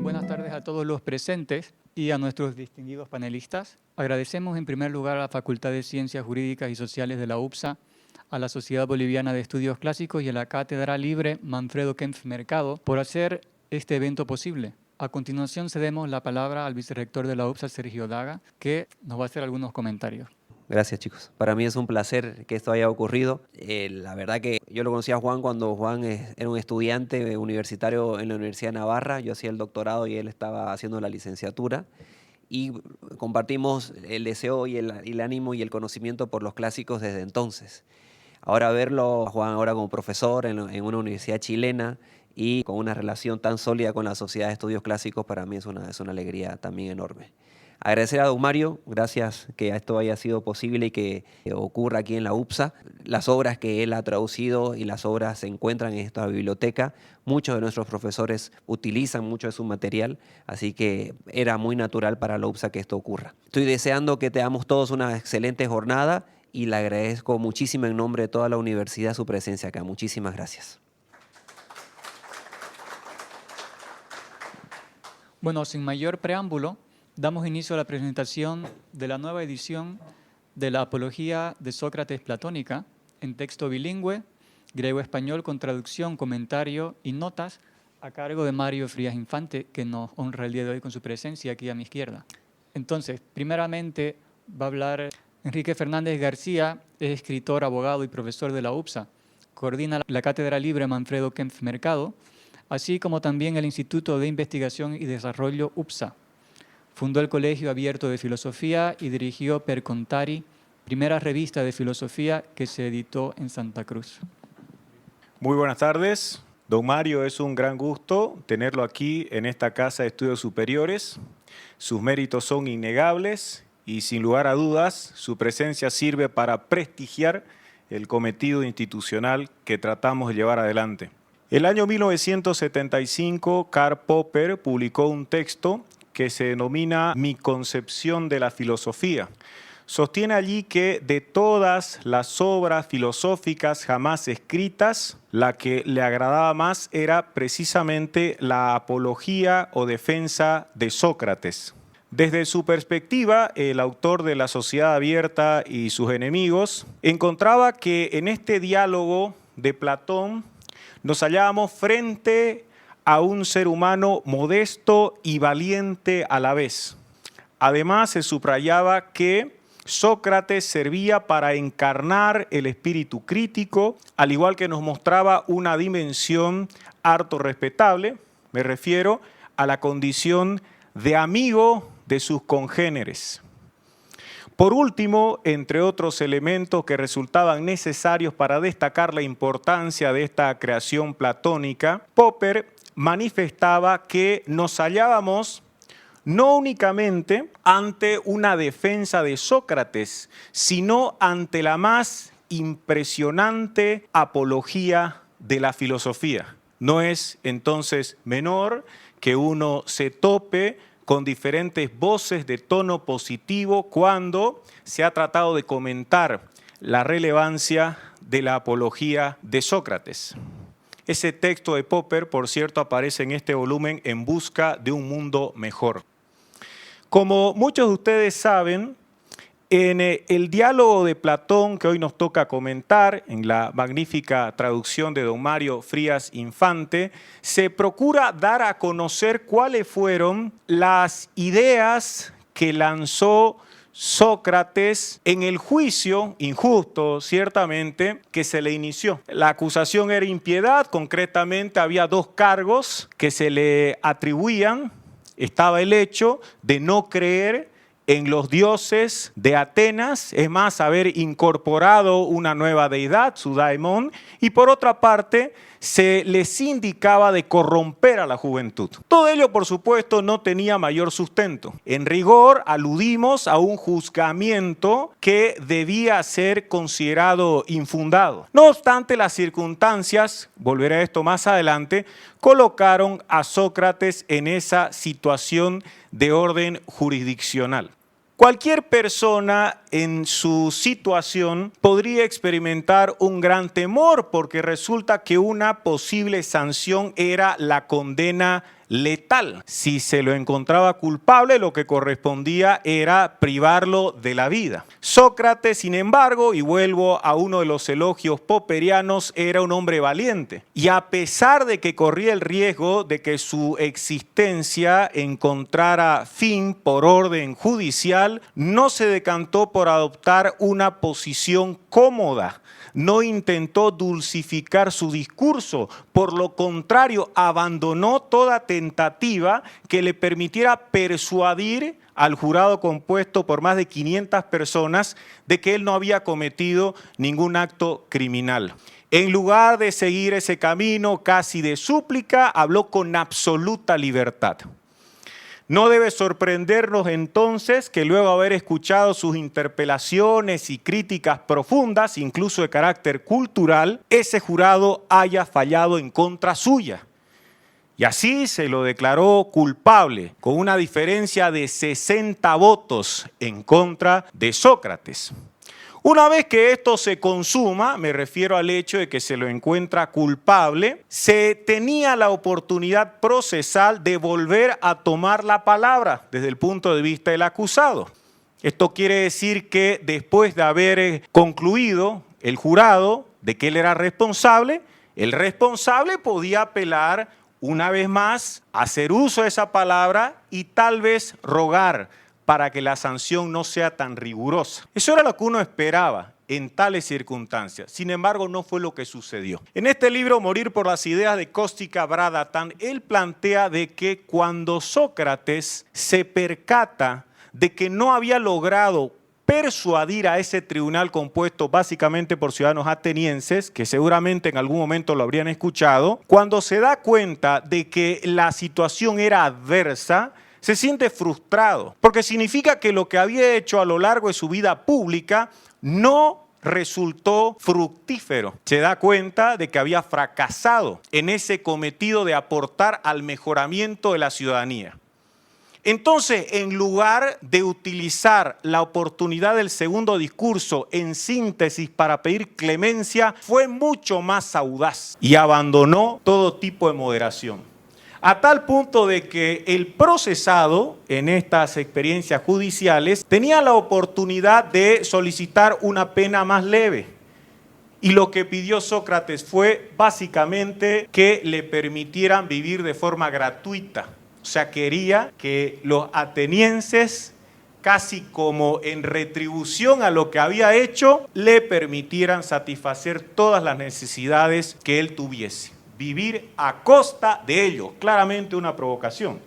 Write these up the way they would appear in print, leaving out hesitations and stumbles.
Buenas tardes a todos los presentes y a nuestros distinguidos panelistas. Agradecemos en primer lugar a la Facultad de Ciencias Jurídicas y Sociales de la UPSA, a la Sociedad Boliviana de Estudios Clásicos y a la Cátedra Libre Manfredo Kempf Mercado por hacer este evento posible. A continuación cedemos la palabra al vicerrector de la UPSA, Sergio Daga, que nos va a hacer algunos comentarios. Gracias, chicos. Para mí es un placer que esto haya ocurrido. La verdad que yo lo conocí a Juan cuando Juan era un estudiante universitario en la Universidad de Navarra. Yo hacía el doctorado y él estaba haciendo la licenciatura. Y compartimos el deseo y el ánimo y el conocimiento por los clásicos desde entonces. Ahora verlo, Juan, ahora como profesor en una universidad chilena y con una relación tan sólida con la Sociedad de Estudios Clásicos, para mí es una alegría también enorme. Agradecer a don Mario, gracias que esto haya sido posible y que ocurra aquí en la UPSA. Las obras que él ha traducido y las obras se encuentran en esta biblioteca. Muchos de nuestros profesores utilizan mucho de su material, así que era muy natural para la UPSA que esto ocurra. Estoy deseando que tengamos todos una excelente jornada y le agradezco muchísimo en nombre de toda la universidad su presencia acá. Muchísimas gracias. Bueno, sin mayor preámbulo, damos inicio a la presentación de la nueva edición de la Apología de Sócrates Platónica en texto bilingüe, griego-español con traducción, comentario y notas a cargo de Mario Frías Infante, que nos honra el día de hoy con su presencia aquí a mi izquierda. Entonces, primeramente va a hablar Enrique Fernández García, es escritor, abogado y profesor de la UPSA. Coordina la Cátedra Libre Manfredo Kempf Mercado, así como también el Instituto de Investigación y Desarrollo UPSA. Fundó el Colegio Abierto de Filosofía y dirigió Per Contari, primera revista de filosofía que se editó en Santa Cruz. Muy buenas tardes. Don Mario, es un gran gusto tenerlo aquí en esta Casa de Estudios Superiores. Sus méritos son innegables y, sin lugar a dudas, su presencia sirve para prestigiar el cometido institucional que tratamos de llevar adelante. El año 1975, Karl Popper publicó un texto que se denomina Mi concepción de la filosofía. Sostiene allí que de todas las obras filosóficas jamás escritas, la que le agradaba más era precisamente la apología o defensa de Sócrates. Desde su perspectiva, el autor de La Sociedad Abierta y sus enemigos encontraba que en este diálogo de Platón nos hallábamos frente a un ser humano modesto y valiente a la vez. Además, se subrayaba que Sócrates servía para encarnar el espíritu crítico, al igual que nos mostraba una dimensión harto respetable, me refiero a la condición de amigo de sus congéneres. Por último, entre otros elementos que resultaban necesarios para destacar la importancia de esta creación platónica, Popper manifestaba que nos hallábamos no únicamente ante una defensa de Sócrates, sino ante la más impresionante apología de la filosofía. No es entonces menor que uno se tope con diferentes voces de tono positivo cuando se ha tratado de comentar la relevancia de la apología de Sócrates. Ese texto de Popper, por cierto, aparece en este volumen En busca de un mundo mejor. Como muchos de ustedes saben, en el diálogo de Platón que hoy nos toca comentar, en la magnífica traducción de don Mario Frías Infante, se procura dar a conocer cuáles fueron las ideas que lanzó Sócrates en el juicio injusto, ciertamente, que se le inició. La acusación era impiedad, concretamente había dos cargos que se le atribuían. Estaba el hecho de no creer en los dioses de Atenas, es más, haber incorporado una nueva deidad, su daemon, y por otra parte, se les indicaba de corromper a la juventud. Todo ello, por supuesto, no tenía mayor sustento. En rigor, aludimos a un juzgamiento que debía ser considerado infundado. No obstante, las circunstancias, volveré a esto más adelante, colocaron a Sócrates en esa situación de orden jurisdiccional. Cualquier persona en su situación podría experimentar un gran temor porque resulta que una posible sanción era la condena letal. Si se lo encontraba culpable, lo que correspondía era privarlo de la vida. Sócrates, sin embargo, y vuelvo a uno de los elogios popperianos, era un hombre valiente. Y a pesar de que corría el riesgo de que su existencia encontrara fin por orden judicial, no se decantó por adoptar una posición cómoda. No intentó dulcificar su discurso, por lo contrario, abandonó toda tentativa que le permitiera persuadir al jurado compuesto por más de 500 personas de que él no había cometido ningún acto criminal. En lugar de seguir ese camino casi de súplica, habló con absoluta libertad. No debe sorprendernos entonces que luego de haber escuchado sus interpelaciones y críticas profundas, incluso de carácter cultural, ese jurado haya fallado en contra suya. Y así se lo declaró culpable, con una diferencia de 60 votos en contra de Sócrates. Una vez que esto se consuma, me refiero al hecho de que se lo encuentra culpable, se tenía la oportunidad procesal de volver a tomar la palabra desde el punto de vista del acusado. Esto quiere decir que después de haber concluido el jurado de que él era responsable, el responsable podía apelar una vez más, hacer uso de esa palabra y tal vez rogar para que la sanción no sea tan rigurosa. Eso era lo que uno esperaba en tales circunstancias. Sin embargo, no fue lo que sucedió. En este libro, Morir por las ideas de Costica Bradatan, él plantea de que cuando Sócrates se percata de que no había logrado persuadir a ese tribunal compuesto básicamente por ciudadanos atenienses, que seguramente en algún momento lo habrían escuchado, cuando se da cuenta de que la situación era adversa, se siente frustrado, porque significa que lo que había hecho a lo largo de su vida pública no resultó fructífero. Se da cuenta de que había fracasado en ese cometido de aportar al mejoramiento de la ciudadanía. Entonces, en lugar de utilizar la oportunidad del segundo discurso en síntesis para pedir clemencia, fue mucho más audaz y abandonó todo tipo de moderación. A tal punto de que el procesado en estas experiencias judiciales tenía la oportunidad de solicitar una pena más leve. Y lo que pidió Sócrates fue básicamente que le permitieran vivir de forma gratuita. O sea, quería que los atenienses, casi como en retribución a lo que había hecho, le permitieran satisfacer todas las necesidades que él tuviese. Vivir a costa de ellos, claramente una provocación.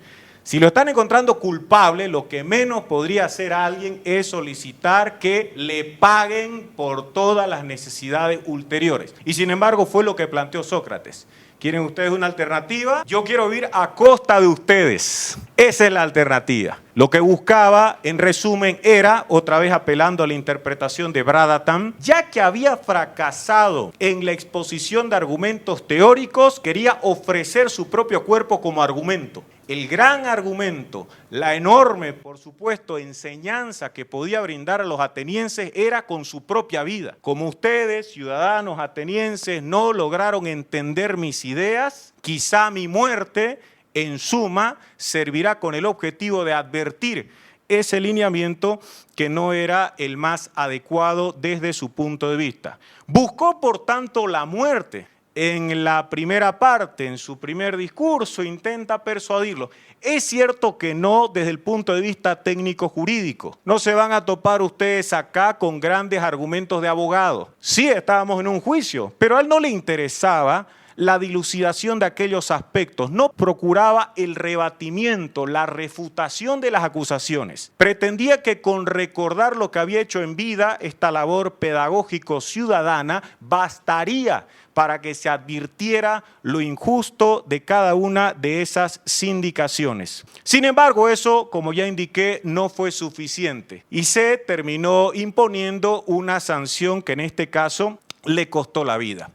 Si lo están encontrando culpable, lo que menos podría hacer alguien es solicitar que le paguen por todas las necesidades ulteriores. Y sin embargo fue lo que planteó Sócrates. ¿Quieren ustedes una alternativa? Yo quiero vivir a costa de ustedes. Esa es la alternativa. Lo que buscaba, en resumen, era, otra vez apelando a la interpretación de Bradatan, ya que había fracasado en la exposición de argumentos teóricos, quería ofrecer su propio cuerpo como argumento. El gran argumento, la enorme, por supuesto, enseñanza que podía brindar a los atenienses era con su propia vida. Como ustedes, ciudadanos atenienses, no lograron entender mis ideas, quizá mi muerte, en suma, servirá con el objetivo de advertir ese lineamiento que no era el más adecuado desde su punto de vista. Buscó, por tanto, la muerte. En la primera parte, en su primer discurso, intenta persuadirlo. Es cierto que no desde el punto de vista técnico-jurídico. No se van a topar ustedes acá con grandes argumentos de abogado. Sí, estábamos en un juicio, pero a él no le interesaba la dilucidación de aquellos aspectos, no procuraba el rebatimiento, la refutación de las acusaciones. Pretendía que con recordar lo que había hecho en vida, esta labor pedagógico-ciudadana, bastaría para que se advirtiera lo injusto de cada una de esas sindicaciones. Sin embargo, eso, como ya indiqué, no fue suficiente y se terminó imponiendo una sanción que en este caso le costó la vida.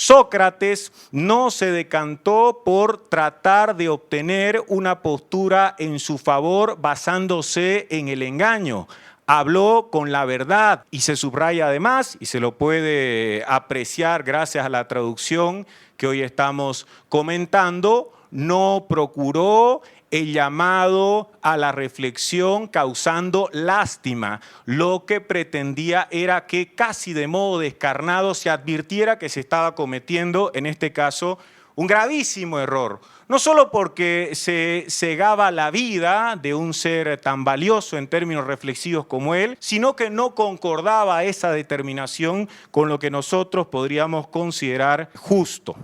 Sócrates no se decantó por tratar de obtener una postura en su favor basándose en el engaño. Habló con la verdad y se subraya además, y se lo puede apreciar gracias a la traducción que hoy estamos comentando, no procuró el llamado a la reflexión causando lástima. Lo que pretendía era que casi de modo descarnado se advirtiera que se estaba cometiendo, en este caso, un gravísimo error. No solo porque se cegaba la vida de un ser tan valioso en términos reflexivos como él, sino que no concordaba esa determinación con lo que nosotros podríamos considerar justo.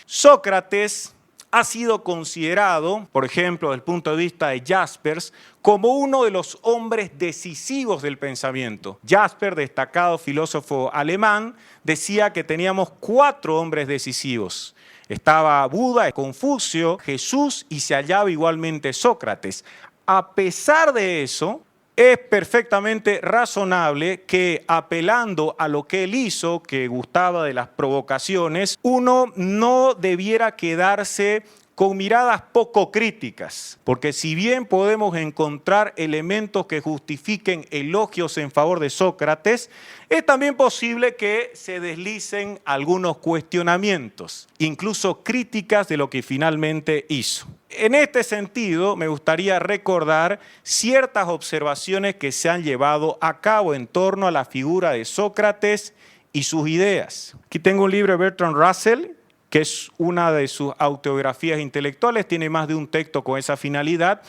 Sócrates ha sido considerado, por ejemplo, desde el punto de vista de Jaspers, como uno de los hombres decisivos del pensamiento. Jaspers, destacado filósofo alemán, decía que teníamos 4 hombres decisivos. Estaba Buda, Confucio, Jesús y se hallaba igualmente Sócrates. A pesar de eso, es perfectamente razonable que apelando a lo que él hizo, que gustaba de las provocaciones, uno no debiera quedarse con miradas poco críticas, porque si bien podemos encontrar elementos que justifiquen elogios en favor de Sócrates, es también posible que se deslicen algunos cuestionamientos, incluso críticas de lo que finalmente hizo. En este sentido, me gustaría recordar ciertas observaciones que se han llevado a cabo en torno a la figura de Sócrates y sus ideas. Aquí tengo un libro de Bertrand Russell, que es una de sus autobiografías intelectuales, tiene más de un texto con esa finalidad,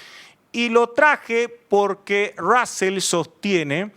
y lo traje porque Russell sostiene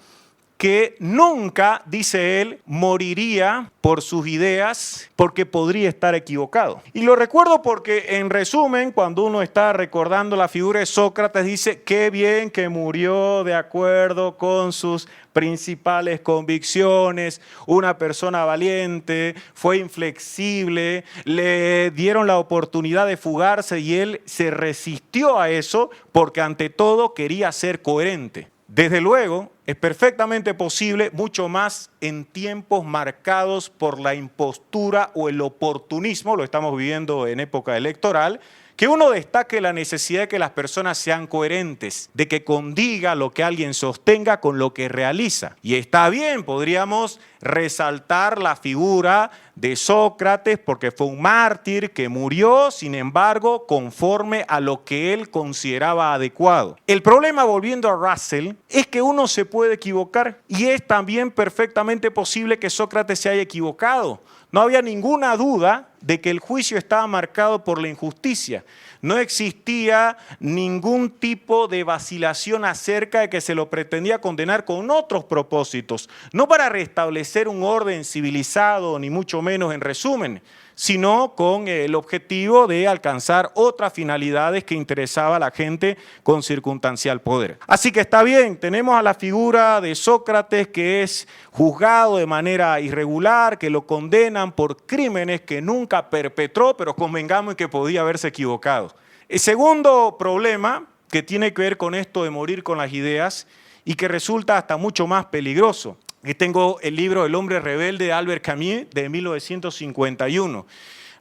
que nunca, dice él, moriría por sus ideas porque podría estar equivocado. Y lo recuerdo porque, en resumen, cuando uno está recordando la figura de Sócrates, dice, qué bien que murió de acuerdo con sus principales convicciones, una persona valiente, fue inflexible, le dieron la oportunidad de fugarse y él se resistió a eso porque ante todo quería ser coherente. Desde luego, es perfectamente posible, mucho más en tiempos marcados por la impostura o el oportunismo, lo estamos viviendo en época electoral, que uno destaque la necesidad de que las personas sean coherentes, de que condiga lo que alguien sostenga con lo que realiza. Y está bien, podríamos resaltar la figura de Sócrates porque fue un mártir que murió, sin embargo, conforme a lo que él consideraba adecuado. El problema, volviendo a Russell, es que uno se puede equivocar y es también perfectamente posible que Sócrates se haya equivocado. No había ninguna duda de que el juicio estaba marcado por la injusticia. No existía ningún tipo de vacilación acerca de que se lo pretendía condenar con otros propósitos, no para restablecer un orden civilizado, ni mucho menos en resumen, sino con el objetivo de alcanzar otras finalidades que interesaba a la gente con circunstancial poder. Así que está bien, tenemos a la figura de Sócrates que es juzgado de manera irregular, que lo condenan por crímenes que nunca perpetró, pero convengamos en que podía haberse equivocado. El segundo problema que tiene que ver con esto de morir con las ideas y que resulta hasta mucho más peligroso. Aquí tengo el libro El hombre rebelde de Albert Camus de 1951.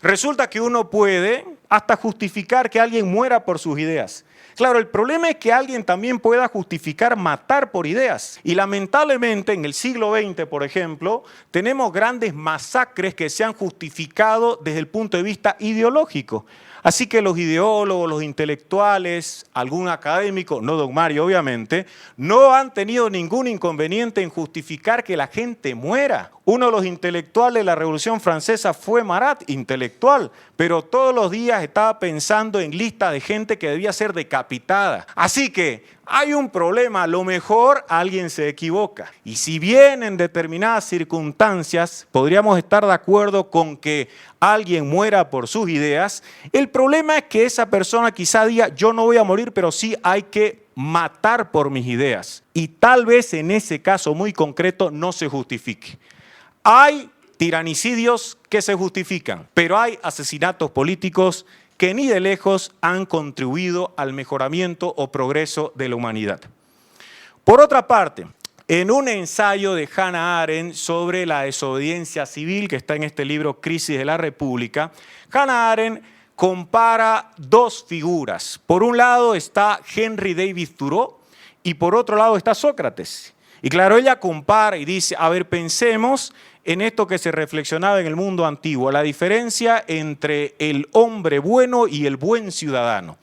Resulta que uno puede hasta justificar que alguien muera por sus ideas. Claro, el problema es que alguien también pueda justificar matar por ideas. Y lamentablemente en el siglo XX, por ejemplo, tenemos grandes masacres que se han justificado desde el punto de vista ideológico. Así que los ideólogos, los intelectuales, algún académico, no dogmario obviamente, no han tenido ningún inconveniente en justificar que la gente muera. Uno de los intelectuales de la Revolución Francesa fue Marat, intelectual, pero todos los días estaba pensando en listas de gente que debía ser decapitada. Así que hay un problema, a lo mejor alguien se equivoca. Y si bien en determinadas circunstancias podríamos estar de acuerdo con que alguien muera por sus ideas, el problema es que esa persona quizá diga, yo no voy a morir, pero sí hay que matar por mis ideas. Y tal vez en ese caso muy concreto no se justifique. Hay tiranicidios que se justifican, pero hay asesinatos políticos que ni de lejos han contribuido al mejoramiento o progreso de la humanidad. Por otra parte, en un ensayo de Hannah Arendt sobre la desobediencia civil, que está en este libro Crisis de la República, Hannah Arendt compara dos figuras. Por un lado está Henry David Thoreau y por otro lado está Sócrates. Y claro, ella compara y dice, a ver, pensemos en esto que se reflexionaba en el mundo antiguo, la diferencia entre el hombre bueno y el buen ciudadano.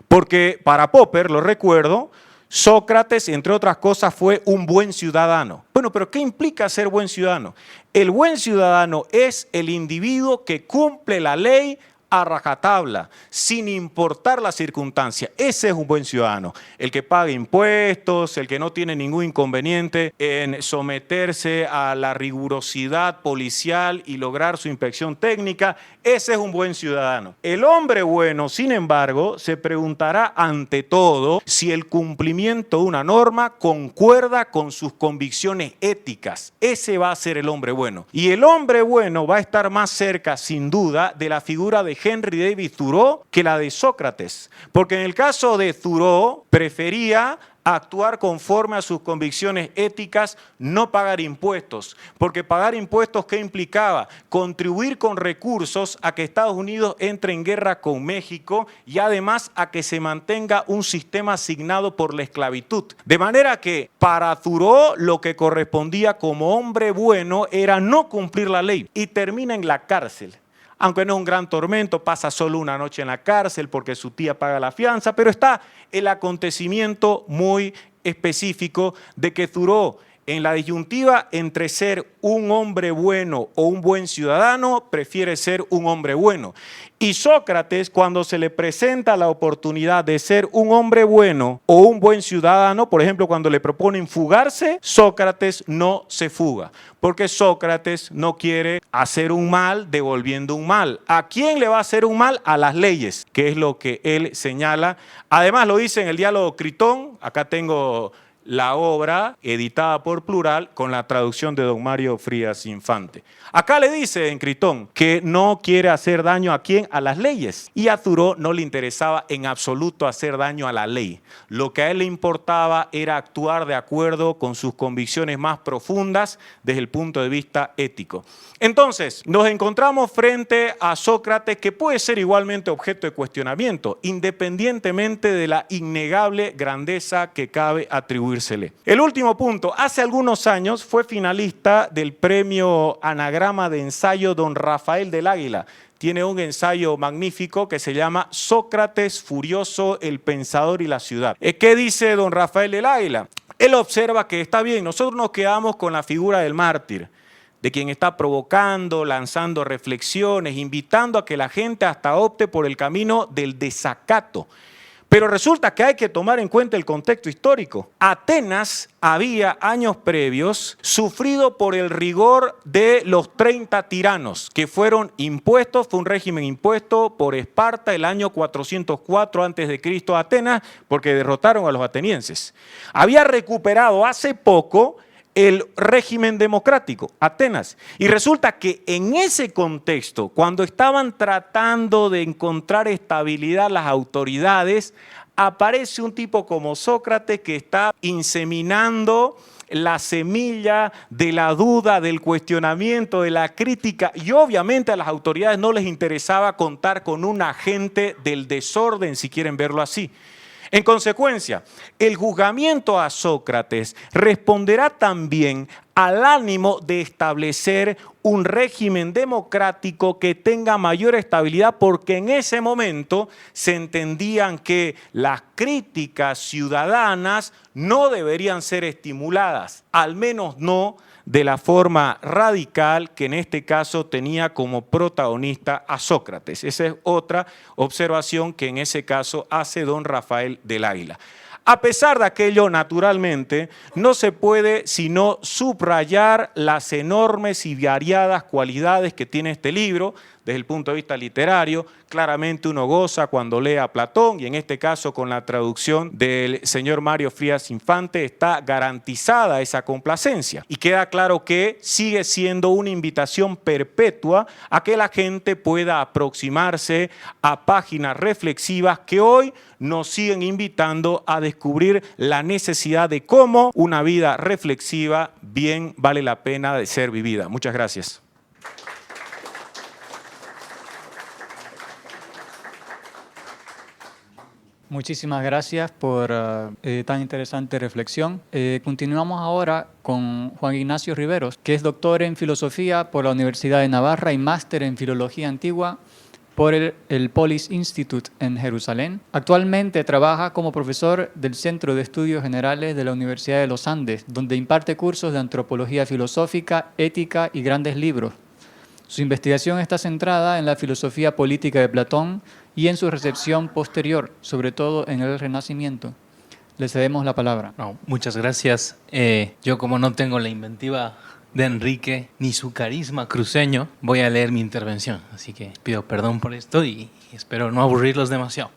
Porque para Popper, lo recuerdo, Sócrates, entre otras cosas, fue un buen ciudadano. Bueno, pero ¿qué implica ser buen ciudadano? El buen ciudadano es el individuo que cumple la ley a rajatabla, sin importar la circunstancia. Ese es un buen ciudadano, el que paga impuestos, el que no tiene ningún inconveniente en someterse a la rigurosidad policial y lograr su inspección técnica. Ese es un buen ciudadano. El hombre bueno, sin embargo, se preguntará ante todo si el cumplimiento de una norma concuerda con sus convicciones éticas. Ese va a ser el hombre bueno. Y el hombre bueno va a estar más cerca, sin duda, de la figura de Henry David Thoreau que la de Sócrates. Porque en el caso de Thoreau prefería actuar conforme a sus convicciones éticas, no pagar impuestos. Porque pagar impuestos, ¿qué implicaba? Contribuir con recursos a que Estados Unidos entre en guerra con México y además a que se mantenga un sistema asignado por la esclavitud. De manera que para Thoreau lo que correspondía como hombre bueno era no cumplir la ley y termina en la cárcel. Aunque no es un gran tormento, pasa solo una noche en la cárcel porque su tía paga la fianza, pero está el acontecimiento muy específico de que Thoreau, en la disyuntiva entre ser un hombre bueno o un buen ciudadano, prefiere ser un hombre bueno. Y Sócrates, cuando se le presenta la oportunidad de ser un hombre bueno o un buen ciudadano, por ejemplo, cuando le proponen fugarse, Sócrates no se fuga, porque Sócrates no quiere hacer un mal devolviendo un mal. ¿A quién le va a hacer un mal? A las leyes, que es lo que él señala. Además lo dice en el diálogo Critón, acá tengo la obra editada por Plural con la traducción de don Mario Frías Infante. Acá le dice en Critón que no quiere hacer daño a quién, a las leyes. Y a Thoreau no le interesaba en absoluto hacer daño a la ley. Lo que a él le importaba era actuar de acuerdo con sus convicciones más profundas desde el punto de vista ético. Entonces, nos encontramos frente a Sócrates, que puede ser igualmente objeto de cuestionamiento, independientemente de la innegable grandeza que cabe atribuírsele. El último punto, hace algunos años fue finalista del premio Anagrama de Ensayo don Rafael del Águila. Tiene un ensayo magnífico que se llama Sócrates Furioso, el Pensador y la Ciudad. ¿Qué dice don Rafael del Águila? Él observa que está bien, nosotros nos quedamos con la figura del mártir, de quien está provocando, lanzando reflexiones, invitando a que la gente hasta opte por el camino del desacato. Pero resulta que hay que tomar en cuenta el contexto histórico. Atenas había años previos sufrido por el rigor de los 30 tiranos que fueron impuestos, fue un régimen impuesto por Esparta el año 404 a.C. a Atenas porque derrotaron a los atenienses. Había recuperado hace poco el régimen democrático, Atenas. Y resulta que en ese contexto, cuando estaban tratando de encontrar estabilidad las autoridades, aparece un tipo como Sócrates que está inseminando la semilla de la duda, del cuestionamiento, de la crítica, y obviamente a las autoridades no les interesaba contar con un agente del desorden, si quieren verlo así. En consecuencia, el juzgamiento a Sócrates responderá también al ánimo de establecer un régimen democrático que tenga mayor estabilidad, porque en ese momento se entendían que las críticas ciudadanas no deberían ser estimuladas, al menos no de la forma radical que en este caso tenía como protagonista a Sócrates. Esa es otra observación que en ese caso hace don Rafael del Águila. A pesar de aquello, naturalmente, no se puede sino subrayar las enormes y variadas cualidades que tiene este libro desde el punto de vista literario. Claramente uno goza cuando lee a Platón y en este caso con la traducción del señor Mario Frías Infante está garantizada esa complacencia. Y queda claro que sigue siendo una invitación perpetua a que la gente pueda aproximarse a páginas reflexivas que hoy nos siguen invitando a descubrir descubrir la necesidad de cómo una vida reflexiva bien vale la pena de ser vivida. Muchas gracias. Muchísimas gracias por tan interesante reflexión. Continuamos ahora con Juan Ignacio Riveros, que es doctor en Filosofía por la Universidad de Navarra y máster en Filología Antigua por el Polis Institute en Jerusalén. Actualmente trabaja como profesor del Centro de Estudios Generales de la Universidad de los Andes, donde imparte cursos de antropología filosófica, ética y grandes libros. Su investigación está centrada en la filosofía política de Platón y en su recepción posterior, sobre todo en el Renacimiento. Le cedemos la palabra. No, muchas gracias. Yo, como no tengo la inventiva de Enrique ni su carisma cruceño, voy a leer mi intervención. Así que pido perdón por esto y espero no aburrirlos demasiado.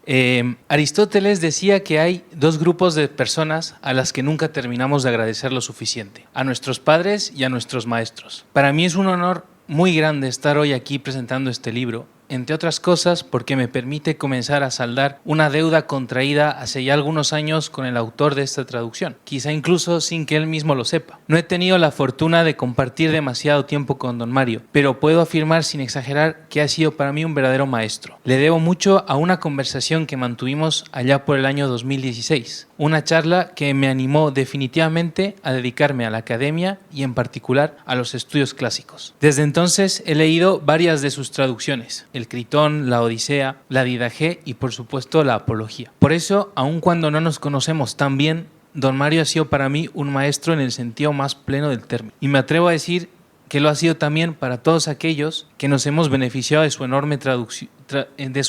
Aristóteles decía que hay dos grupos de personas a las que nunca terminamos de agradecer lo suficiente: a nuestros padres y a nuestros maestros. Para mí es un honor muy grande estar hoy aquí presentando este libro, entre otras cosas porque me permite comenzar a saldar una deuda contraída hace ya algunos años con el autor de esta traducción, quizá incluso sin que él mismo lo sepa. No he tenido la fortuna de compartir demasiado tiempo con don Mario, pero puedo afirmar sin exagerar que ha sido para mí un verdadero maestro. Le debo mucho a una conversación que mantuvimos allá por el año 2016, una charla que me animó definitivamente a dedicarme a la academia y en particular a los estudios clásicos. Desde entonces he leído varias de sus traducciones: el Critón, la Odisea, la Didaje y por supuesto la Apología. Por eso, aun cuando no nos conocemos tan bien, don Mario ha sido para mí un maestro en el sentido más pleno del término. Y me atrevo a decir que lo ha sido también para todos aquellos que nos hemos beneficiado de su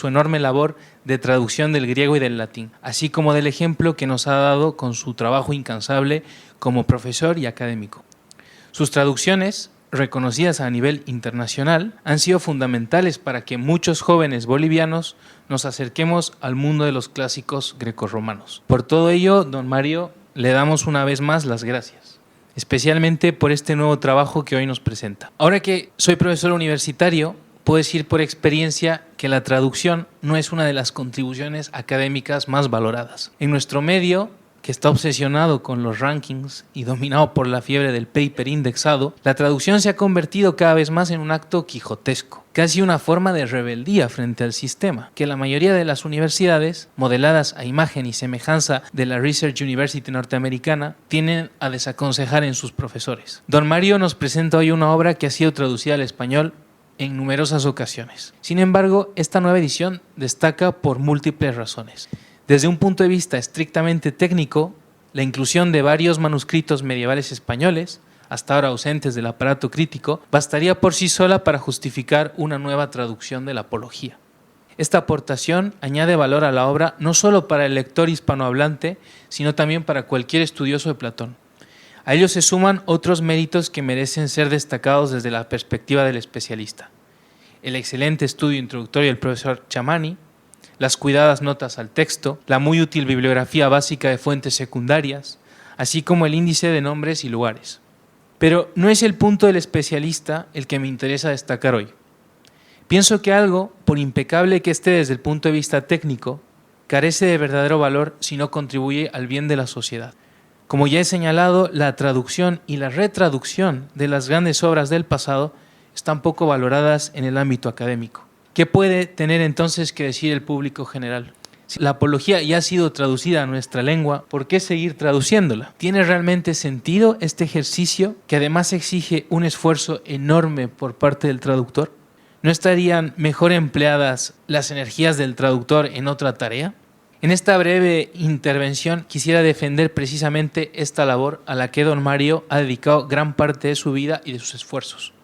enorme labor de traducción del griego y del latín, así como del ejemplo que nos ha dado con su trabajo incansable como profesor y académico. Sus traducciones, reconocidas a nivel internacional, han sido fundamentales para que muchos jóvenes bolivianos nos acerquemos al mundo de los clásicos grecorromanos. Por todo ello, don Mario, le damos una vez más las gracias, especialmente por este nuevo trabajo que hoy nos presenta. Ahora que soy profesor universitario, puedo decir por experiencia que la traducción no es una de las contribuciones académicas más valoradas. En nuestro medio, que está obsesionado con los rankings y dominado por la fiebre del paper indexado, la traducción se ha convertido cada vez más en un acto quijotesco, casi una forma de rebeldía frente al sistema, que la mayoría de las universidades, modeladas a imagen y semejanza de la Research University norteamericana, tienen a desaconsejar en sus profesores. Don Mario nos presenta hoy una obra que ha sido traducida al español en numerosas ocasiones. Sin embargo, esta nueva edición destaca por múltiples razones. Desde un punto de vista estrictamente técnico, la inclusión de varios manuscritos medievales españoles, hasta ahora ausentes del aparato crítico, bastaría por sí sola para justificar una nueva traducción de la Apología. Esta aportación añade valor a la obra no solo para el lector hispanohablante, sino también para cualquier estudioso de Platón. A ello se suman otros méritos que merecen ser destacados desde la perspectiva del especialista: el excelente estudio introductorio del profesor Chamani, las cuidadas notas al texto, la muy útil bibliografía básica de fuentes secundarias, así como el índice de nombres y lugares. Pero no es el punto del especialista el que me interesa destacar hoy. Pienso que algo, por impecable que esté desde el punto de vista técnico, carece de verdadero valor si no contribuye al bien de la sociedad. Como ya he señalado, la traducción y la retraducción de las grandes obras del pasado están poco valoradas en el ámbito académico. ¿Qué puede tener entonces que decir el público general? Si la Apología ya ha sido traducida a nuestra lengua, ¿por qué seguir traduciéndola? ¿Tiene realmente sentido este ejercicio, que además exige un esfuerzo enorme por parte del traductor? ¿No estarían mejor empleadas las energías del traductor en otra tarea? En esta breve intervención quisiera defender precisamente esta labor a la que don Mario ha dedicado gran parte de su vida y de sus esfuerzos.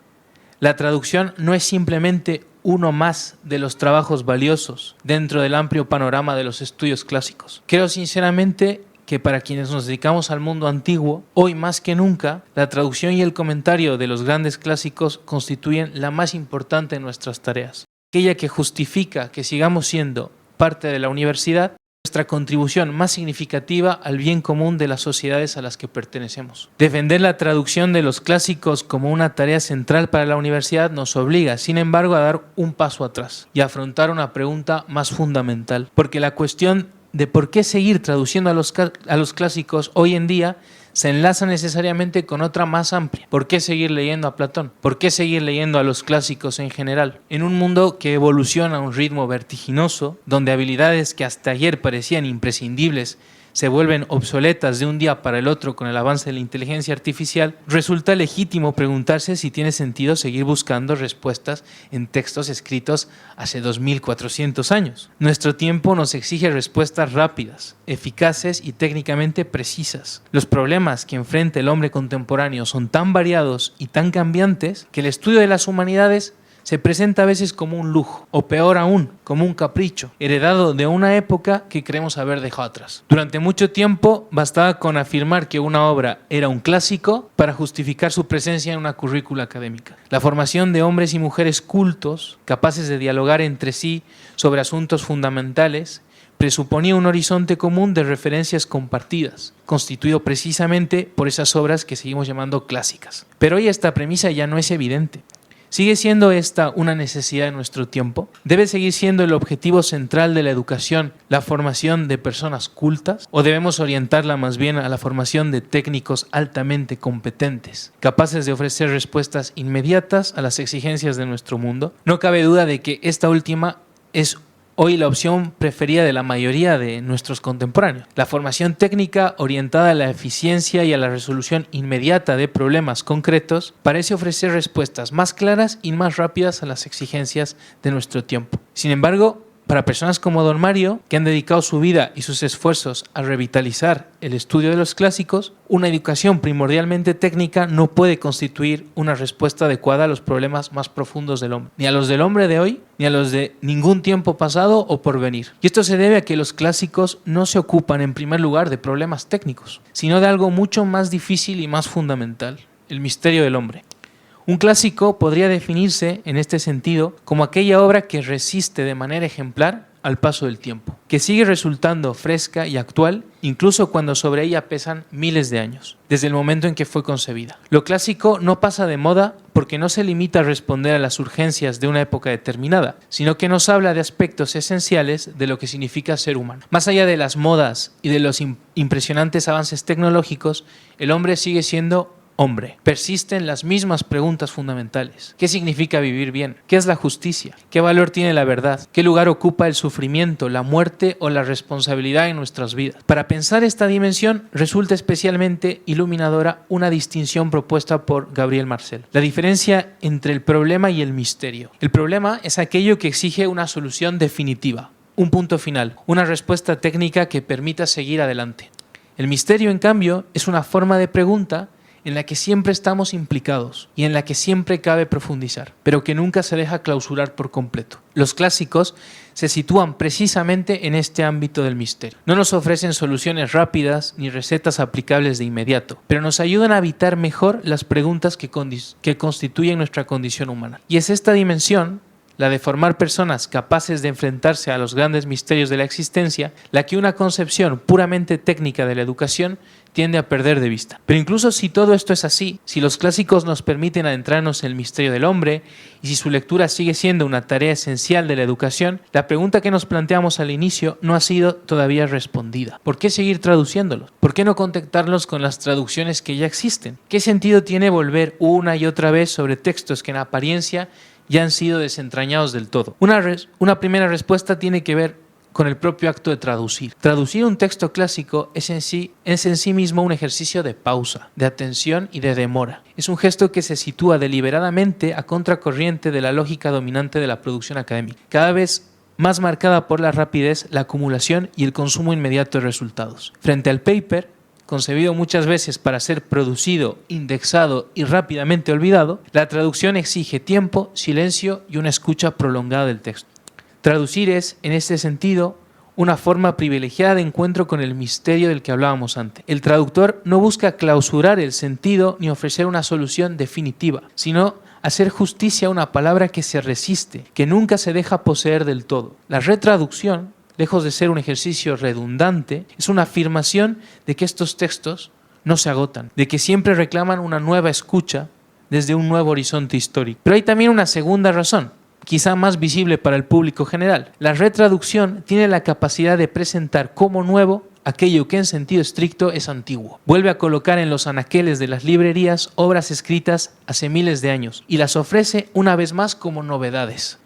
La traducción no es simplemente uno más de los trabajos valiosos dentro del amplio panorama de los estudios clásicos. Creo sinceramente que para quienes nos dedicamos al mundo antiguo, hoy más que nunca, la traducción y el comentario de los grandes clásicos constituyen la más importante de nuestras tareas, aquella que justifica que sigamos siendo parte de la universidad, nuestra contribución más significativa al bien común de las sociedades a las que pertenecemos. Defender la traducción de los clásicos como una tarea central para la universidad nos obliga, sin embargo, a dar un paso atrás y a afrontar una pregunta más fundamental, porque la cuestión de por qué seguir traduciendo a los clásicos hoy en día se enlaza necesariamente con otra más amplia. ¿Por qué seguir leyendo a Platón? ¿Por qué seguir leyendo a los clásicos en general? En un mundo que evoluciona a un ritmo vertiginoso, donde habilidades que hasta ayer parecían imprescindibles se vuelven obsoletas de un día para el otro con el avance de la inteligencia artificial, resulta legítimo preguntarse si tiene sentido seguir buscando respuestas en textos escritos hace 2400 años. Nuestro tiempo nos exige respuestas rápidas, eficaces y técnicamente precisas. Los problemas que enfrenta el hombre contemporáneo son tan variados y tan cambiantes que el estudio de las humanidades se presenta a veces como un lujo, o peor aún, como un capricho, heredado de una época que creemos haber dejado atrás. Durante mucho tiempo bastaba con afirmar que una obra era un clásico para justificar su presencia en una currícula académica. La formación de hombres y mujeres cultos, capaces de dialogar entre sí sobre asuntos fundamentales, presuponía un horizonte común de referencias compartidas, constituido precisamente por esas obras que seguimos llamando clásicas. Pero hoy esta premisa ya no es evidente. ¿Sigue siendo esta una necesidad de nuestro tiempo? ¿Debe seguir siendo el objetivo central de la educación la formación de personas cultas? ¿O debemos orientarla más bien a la formación de técnicos altamente competentes, capaces de ofrecer respuestas inmediatas a las exigencias de nuestro mundo? No cabe duda de que esta última es hoy la opción preferida de la mayoría de nuestros contemporáneos. La formación técnica orientada a la eficiencia y a la resolución inmediata de problemas concretos parece ofrecer respuestas más claras y más rápidas a las exigencias de nuestro tiempo. Sin embargo, para personas como Don Mario, que han dedicado su vida y sus esfuerzos a revitalizar el estudio de los clásicos, una educación primordialmente técnica no puede constituir una respuesta adecuada a los problemas más profundos del hombre, ni a los del hombre de hoy, ni a los de ningún tiempo pasado o porvenir. Y esto se debe a que los clásicos no se ocupan en primer lugar de problemas técnicos, sino de algo mucho más difícil y más fundamental, el misterio del hombre. Un clásico podría definirse, en este sentido, como aquella obra que resiste de manera ejemplar al paso del tiempo, que sigue resultando fresca y actual, incluso cuando sobre ella pesan miles de años, desde el momento en que fue concebida. Lo clásico no pasa de moda porque no se limita a responder a las urgencias de una época determinada, sino que nos habla de aspectos esenciales de lo que significa ser humano. Más allá de las modas y de los impresionantes avances tecnológicos, el hombre sigue siendo hombre. Persisten las mismas preguntas fundamentales. ¿Qué significa vivir bien? ¿Qué es la justicia? ¿Qué valor tiene la verdad? ¿Qué lugar ocupa el sufrimiento, la muerte o la responsabilidad en nuestras vidas? Para pensar esta dimensión resulta especialmente iluminadora una distinción propuesta por Gabriel Marcel. La diferencia entre el problema y el misterio. El problema es aquello que exige una solución definitiva, un punto final, una respuesta técnica que permita seguir adelante. El misterio, en cambio, es una forma de pregunta en la que siempre estamos implicados y en la que siempre cabe profundizar, pero que nunca se deja clausurar por completo. Los clásicos se sitúan precisamente en este ámbito del misterio. No nos ofrecen soluciones rápidas ni recetas aplicables de inmediato, pero nos ayudan a habitar mejor las preguntas que constituyen nuestra condición humana. Y es esta dimensión, la de formar personas capaces de enfrentarse a los grandes misterios de la existencia, la que una concepción puramente técnica de la educación tiende a perder de vista. Pero incluso si todo esto es así, si los clásicos nos permiten adentrarnos en el misterio del hombre y si su lectura sigue siendo una tarea esencial de la educación, la pregunta que nos planteamos al inicio no ha sido todavía respondida. ¿Por qué seguir traduciéndolos? ¿Por qué no contactarlos con las traducciones que ya existen? ¿Qué sentido tiene volver una y otra vez sobre textos que en apariencia ya han sido desentrañados del todo? Una primera respuesta tiene que ver con el propio acto de traducir. Traducir un texto clásico es en sí mismo un ejercicio de pausa, de atención y de demora. Es un gesto que se sitúa deliberadamente a contracorriente de la lógica dominante de la producción académica, cada vez más marcada por la rapidez, la acumulación y el consumo inmediato de resultados. Frente al paper, concebido muchas veces para ser producido, indexado y rápidamente olvidado, la traducción exige tiempo, silencio y una escucha prolongada del texto. Traducir es, en este sentido, una forma privilegiada de encuentro con el misterio del que hablábamos antes. El traductor no busca clausurar el sentido ni ofrecer una solución definitiva, sino hacer justicia a una palabra que se resiste, que nunca se deja poseer del todo. La retraducción, lejos de ser un ejercicio redundante, es una afirmación de que estos textos no se agotan, de que siempre reclaman una nueva escucha desde un nuevo horizonte histórico. Pero hay también una segunda razón, quizá más visible para el público general. La retraducción tiene la capacidad de presentar como nuevo aquello que en sentido estricto es antiguo. Vuelve a colocar en los anaqueles de las librerías obras escritas hace miles de años y las ofrece una vez más como novedades.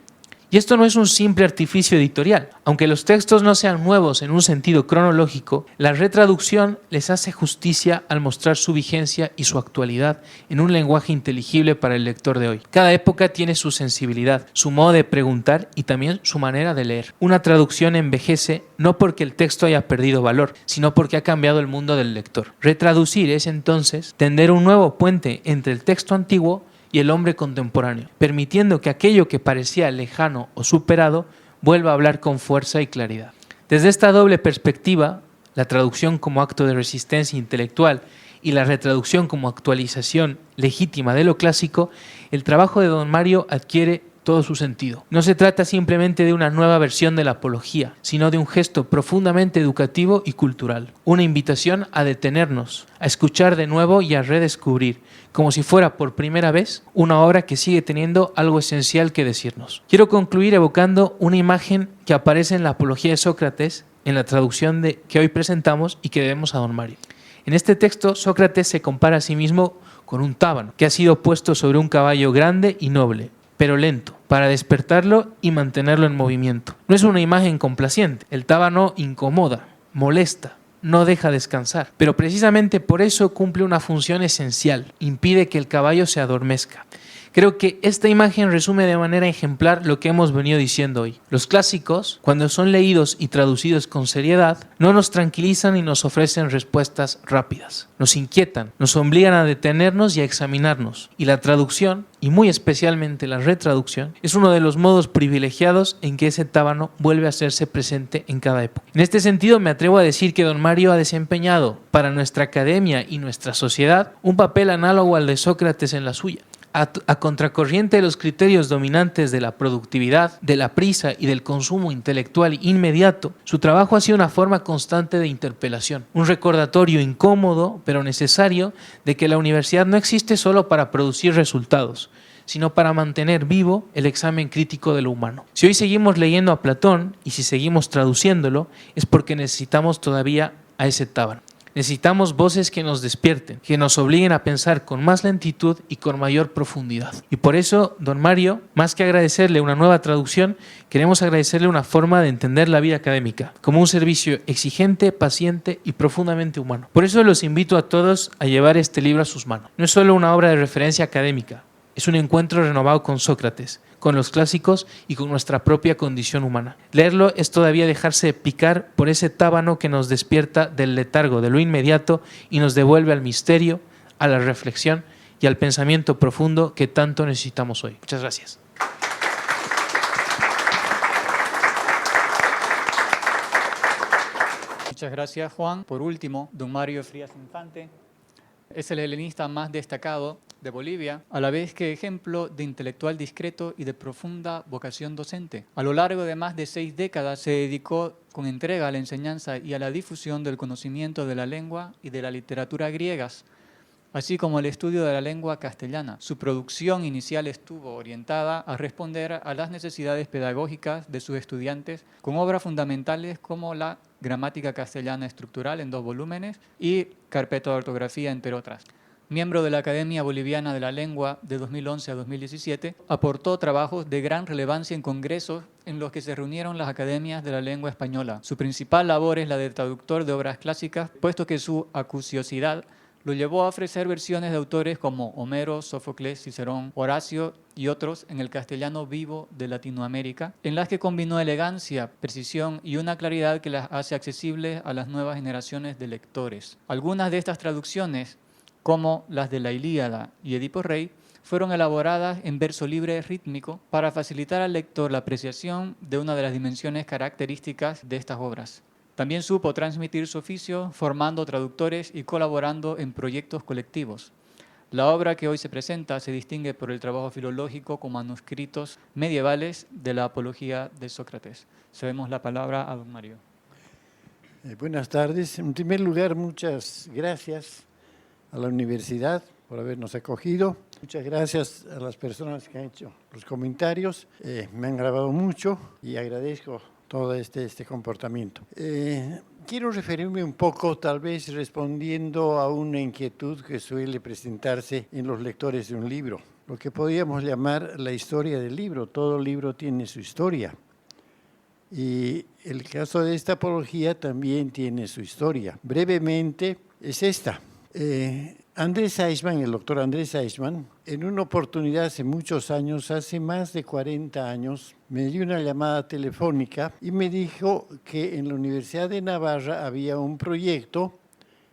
Y esto no es un simple artificio editorial. Aunque los textos no sean nuevos en un sentido cronológico, la retraducción les hace justicia al mostrar su vigencia y su actualidad en un lenguaje inteligible para el lector de hoy. Cada época tiene su sensibilidad, su modo de preguntar y también su manera de leer. Una traducción envejece no porque el texto haya perdido valor, sino porque ha cambiado el mundo del lector. Retraducir es entonces tender un nuevo puente entre el texto antiguo y el hombre contemporáneo, permitiendo que aquello que parecía lejano o superado vuelva a hablar con fuerza y claridad. Desde esta doble perspectiva, la traducción como acto de resistencia intelectual y la retraducción como actualización legítima de lo clásico, el trabajo de don Mario adquiere todo su sentido. No se trata simplemente de una nueva versión de la apología, sino de un gesto profundamente educativo y cultural. Una invitación a detenernos, a escuchar de nuevo y a redescubrir, como si fuera por primera vez, una obra que sigue teniendo algo esencial que decirnos. Quiero concluir evocando una imagen que aparece en la Apología de Sócrates, en la traducción que hoy presentamos y que debemos a don Mario. En este texto, Sócrates se compara a sí mismo con un tábano que ha sido puesto sobre un caballo grande y noble, pero lento, para despertarlo y mantenerlo en movimiento. No es una imagen complaciente. El tábano incomoda, molesta, no deja descansar. Pero precisamente por eso cumple una función esencial. Impide que el caballo se adormezca. Creo que esta imagen resume de manera ejemplar lo que hemos venido diciendo hoy. Los clásicos, cuando son leídos y traducidos con seriedad, no nos tranquilizan y nos ofrecen respuestas rápidas. Nos inquietan, nos obligan a detenernos y a examinarnos. Y la traducción, y muy especialmente la retraducción, es uno de los modos privilegiados en que ese tábano vuelve a hacerse presente en cada época. En este sentido, me atrevo a decir que don Mario ha desempeñado para nuestra academia y nuestra sociedad un papel análogo al de Sócrates en la suya. A contracorriente de los criterios dominantes de la productividad, de la prisa y del consumo intelectual inmediato, su trabajo ha sido una forma constante de interpelación, un recordatorio incómodo pero necesario de que la universidad no existe solo para producir resultados, sino para mantener vivo el examen crítico de lo humano. Si hoy seguimos leyendo a Platón y si seguimos traduciéndolo, es porque necesitamos todavía a ese tábano. Necesitamos voces que nos despierten, que nos obliguen a pensar con más lentitud y con mayor profundidad. Y por eso, don Mario, más que agradecerle una nueva traducción, queremos agradecerle una forma de entender la vida académica, como un servicio exigente, paciente y profundamente humano. Por eso los invito a todos a llevar este libro a sus manos. No es solo una obra de referencia académica, es un encuentro renovado con Sócrates, con los clásicos y con nuestra propia condición humana. Leerlo es todavía dejarse picar por ese tábano que nos despierta del letargo de lo inmediato y nos devuelve al misterio, a la reflexión y al pensamiento profundo que tanto necesitamos hoy. Muchas gracias. Muchas gracias, Juan. Por último, don Mario Frías Infante es el helenista más destacado de Bolivia, a la vez que ejemplo de intelectual discreto y de profunda vocación docente. A lo largo de más de 6 décadas se dedicó con entrega a la enseñanza y a la difusión del conocimiento de la lengua y de la literatura griegas, así como el estudio de la lengua castellana. Su producción inicial estuvo orientada a responder a las necesidades pedagógicas de sus estudiantes con obras fundamentales como la Gramática Castellana Estructural en 2 volúmenes y Carpeta de Ortografía, entre otras. Miembro de la Academia Boliviana de la Lengua de 2011 a 2017, aportó trabajos de gran relevancia en congresos en los que se reunieron las academias de la lengua española. Su principal labor es la de traductor de obras clásicas, puesto que su acuciosidad lo llevó a ofrecer versiones de autores como Homero, Sófocles, Cicerón, Horacio y otros en el castellano vivo de Latinoamérica, en las que combinó elegancia, precisión y una claridad que las hace accesibles a las nuevas generaciones de lectores. Algunas de estas traducciones, como las de la Ilíada y Edipo Rey, fueron elaboradas en verso libre rítmico para facilitar al lector la apreciación de una de las dimensiones características de estas obras. También supo transmitir su oficio formando traductores y colaborando en proyectos colectivos. La obra que hoy se presenta se distingue por el trabajo filológico con manuscritos medievales de la Apología de Sócrates. Cedemos la palabra a don Mario. Buenas tardes. En primer lugar, muchas gracias a la universidad por habernos acogido. Muchas gracias a las personas que han hecho los comentarios. Me han grabado mucho y agradezco todo este comportamiento. Quiero referirme un poco, tal vez respondiendo a una inquietud que suele presentarse en los lectores de un libro, lo que podríamos llamar la historia del libro. Todo libro tiene su historia. Y el caso de esta apología también tiene su historia. Brevemente es esta. Andrés Eichmann, el doctor Andrés Eichmann, en una oportunidad hace muchos años, hace más de 40 años, me dio una llamada telefónica y me dijo que en la Universidad de Navarra había un proyecto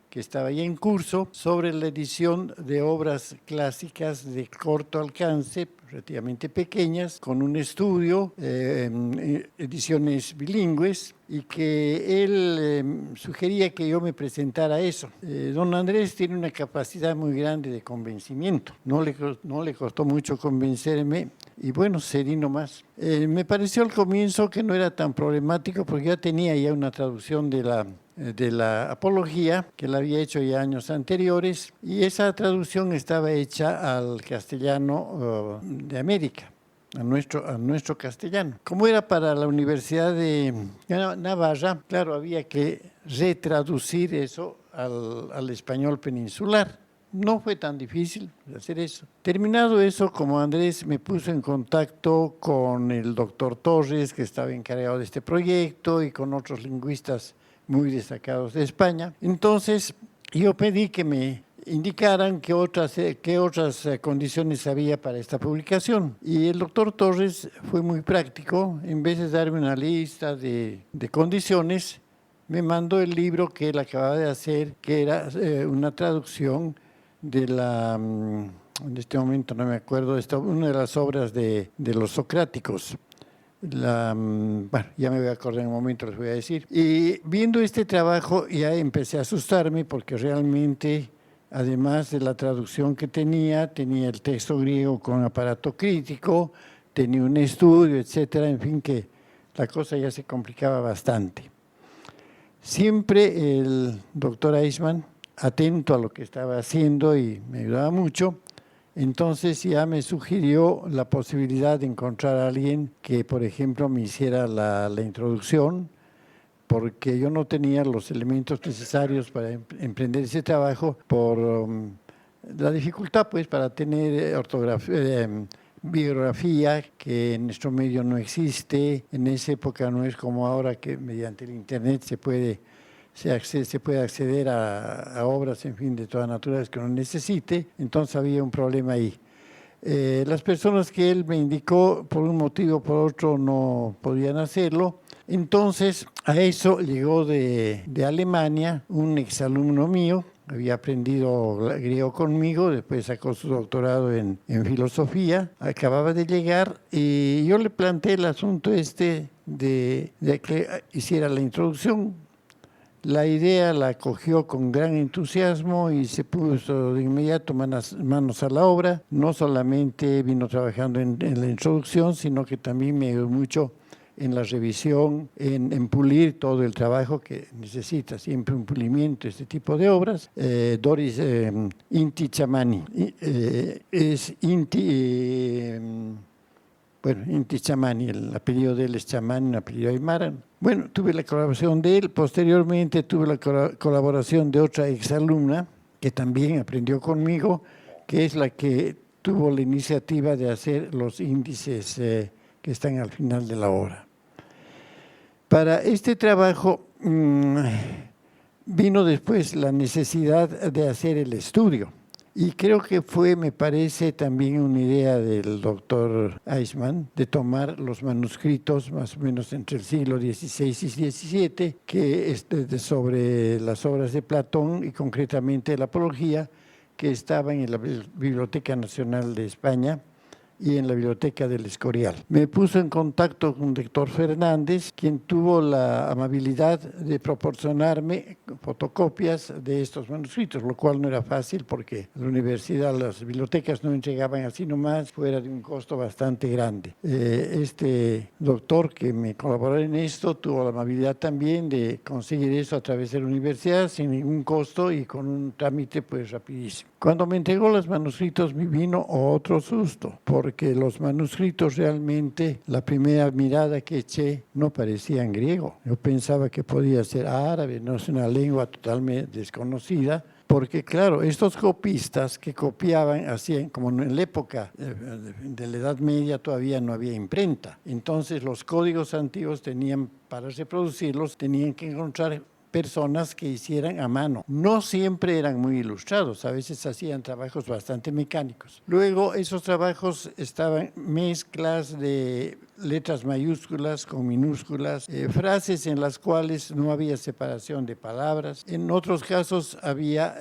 que estaba ya en curso sobre la edición de obras clásicas de corto alcance, relativamente pequeñas, con un estudio, ediciones bilingües, y que él sugería que yo me presentara a eso. Don Andrés tiene una capacidad muy grande de convencimiento. No le costó mucho convencerme y bueno, cedí nomás. Me pareció al comienzo que no era tan problemático porque ya tenía ya una traducción de la apología, que la había hecho ya años anteriores, y esa traducción estaba hecha al castellano de América, a nuestro castellano. Como era para la Universidad de Navarra, claro, había que retraducir eso al español peninsular. No fue tan difícil hacer eso. Terminado eso, como Andrés me puso en contacto con el doctor Torres, que estaba encargado de este proyecto, y con otros lingüistas muy destacados de España. Entonces, yo pedí que me indicaran qué otras condiciones había para esta publicación. Y el doctor Torres fue muy práctico. En vez de darme una lista de condiciones, me mandó el libro que él acababa de hacer, que era una traducción de en este momento no me acuerdo, una de las obras de los socráticos. Bueno, ya me voy a acordar en un momento, les voy a decir. Y viendo este trabajo ya empecé a asustarme porque realmente, además de la traducción que tenía el texto griego con aparato crítico, tenía un estudio, etcétera, en fin, que la cosa ya se complicaba bastante. Siempre el doctor Eichmann, atento a lo que estaba haciendo y me ayudaba mucho, entonces ya me sugirió la posibilidad de encontrar a alguien que, por ejemplo, me hiciera la introducción, porque yo no tenía los elementos necesarios para emprender ese trabajo por la dificultad, pues, para tener biografía, que en nuestro medio no existe. En esa época no es como ahora, que mediante el Internet se puede acceder a obras, en fin, de toda naturaleza que uno necesite. Entonces había un problema ahí. Las personas que él me indicó, por un motivo o por otro, no podían hacerlo. Entonces, a eso llegó de Alemania un exalumno mío, había aprendido griego conmigo, después sacó su doctorado en filosofía, acababa de llegar, y yo le planteé el asunto de que hiciera la introducción. La idea la acogió con gran entusiasmo y se puso de inmediato manos a la obra. No solamente vino trabajando en la introducción, sino que también me ayudó mucho en la revisión, en pulir todo el trabajo que necesita siempre un pulimiento, este tipo de obras. Doris Inti Chamani, Inti Chamani, el apellido de él es Chamani, el apellido aymara. Bueno, tuve la colaboración de él. Posteriormente tuve la colaboración de otra exalumna que también aprendió conmigo, que es la que tuvo la iniciativa de hacer los índices que están al final de la obra. Para este trabajo vino después la necesidad de hacer el estudio. Y creo que me parece también una idea del doctor Eichmann de tomar los manuscritos más o menos entre el siglo XVI y XVII, que sobre las obras de Platón y concretamente la Apología, que estaba en la Biblioteca Nacional de España, y en la Biblioteca del Escorial. Me puso en contacto con el doctor Fernández, quien tuvo la amabilidad de proporcionarme fotocopias de estos manuscritos, lo cual no era fácil porque la universidad, las bibliotecas no entregaban así nomás, fuera de un costo bastante grande. Este doctor que me colaboró en esto tuvo la amabilidad también de conseguir eso a través de la universidad sin ningún costo y con un trámite pues rapidísimo. Cuando me entregó los manuscritos me vino otro susto, porque los manuscritos realmente, la primera mirada que eché, no parecían griego. Yo pensaba que podía ser árabe, no es una lengua totalmente desconocida, porque claro, estos copistas que copiaban, hacían como en la época de la Edad Media todavía no había imprenta. Entonces los códigos antiguos tenían, para reproducirlos, tenían que encontrar personas que hicieran a mano. No siempre eran muy ilustrados, a veces hacían trabajos bastante mecánicos. Luego esos trabajos estaban mezclas de letras mayúsculas con minúsculas, frases en las cuales no había separación de palabras. En otros casos había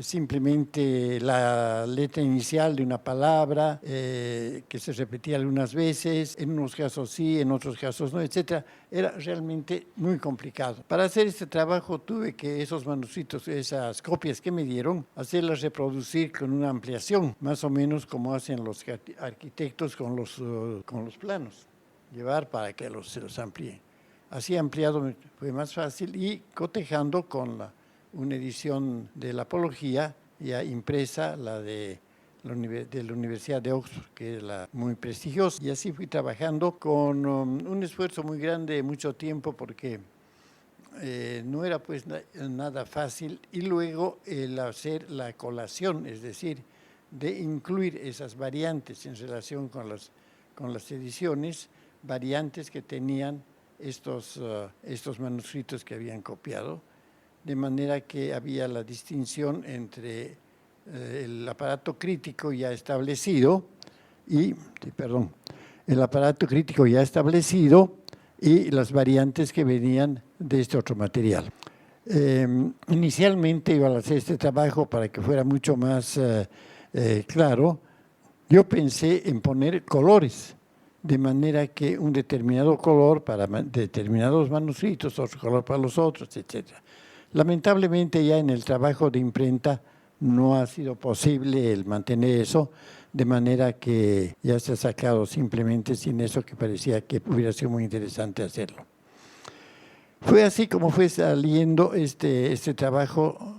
simplemente la letra inicial de una palabra que se repetía algunas veces, en unos casos sí, en otros casos no, etc. Era realmente muy complicado. Para hacer este trabajo tuve que esos manuscritos, esas copias que me dieron, hacerlas reproducir con una ampliación, más o menos como hacen los arquitectos con los planos, llevar para que se los amplíen. Así ampliado fue más fácil y cotejando con una edición de la Apología ya impresa, la de la Universidad de Oxford, que es muy prestigiosa. Y así fui trabajando con un esfuerzo muy grande, mucho tiempo, porque no era pues nada fácil. Y luego el hacer la colación, es decir, de incluir esas variantes en relación con las ediciones, variantes que tenían estos manuscritos que habían copiado, de manera que había la distinción entre el aparato crítico ya establecido y las variantes que venían de este otro material. Inicialmente iba a hacer este trabajo para que fuera mucho más claro. Yo pensé en poner colores, de manera que un determinado color para determinados manuscritos, otro color para los otros, etc. Lamentablemente ya en el trabajo de imprenta no ha sido posible el mantener eso, de manera que ya se ha sacado simplemente sin eso, que parecía que hubiera sido muy interesante hacerlo. Fue así como fue saliendo este trabajo